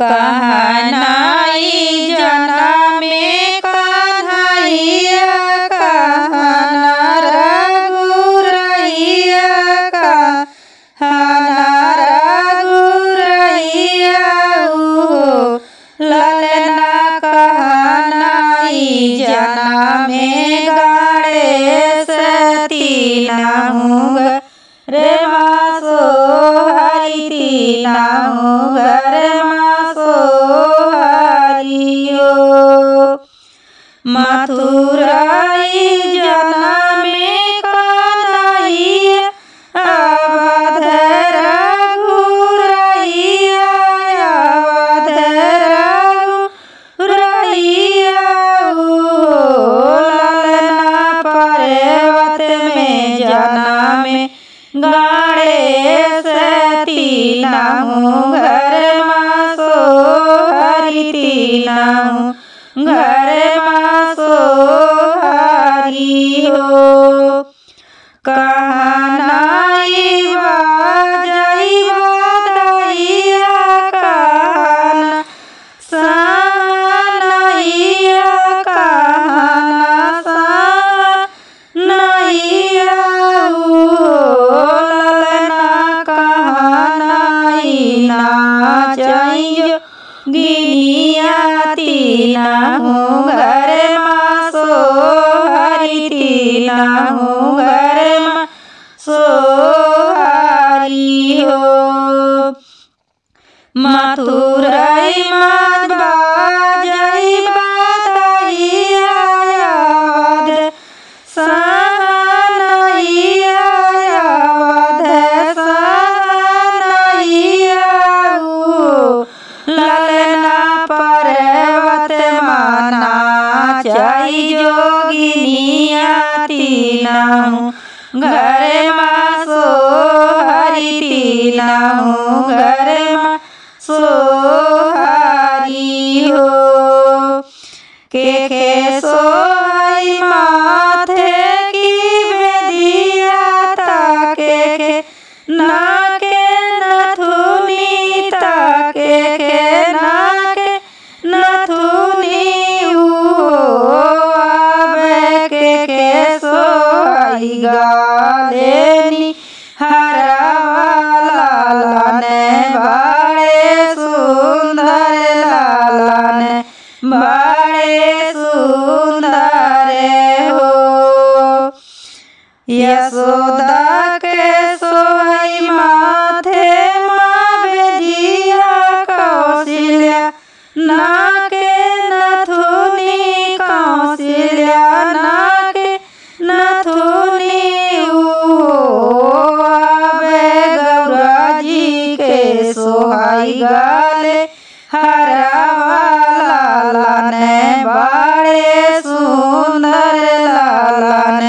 कहनाई जनमे कन्हैया कहना रघुरैया कहना रघुरैया ललना कहनाई जनमे गणेश तीनहु रे मासो हरि तीनहु घर हरियो मथुराई जनमे कन्हैया अवध रघुरैया अवध रघुरैया ललना पर्वत में जनमे गणेश तीनहु घर मासो हरि तीनहु घर मासो हरियो कहनाई बाजई बधैया कहना सनैया कहना सनैया ललना कहनाई नाचैयो गिनिया तीनहु घर मासो हरि तीनहु घर मासो हरियो मथुराई मत बाजई बधैया अवध सनैया अवध सनैया ललना पर्वत माना चाई जोगिनिया तीनहु घर मासो हरि तीनहु घर मासो हरियो के सोई माथे की बेदिया ताके नाके नथुनी ताके नाके नथुनी आवे के सोई गालेनी हरवा लालन बड़े सुंदर लालन बड़े सुंदर हो यशोदा के सोई माथे माँ बेदिया कौशल्या नाके नथुनी कौशल्या नाके नथुनी आवे गौरा जी के सोहाई गाले हरवा लालन बड़े सुंदर लालन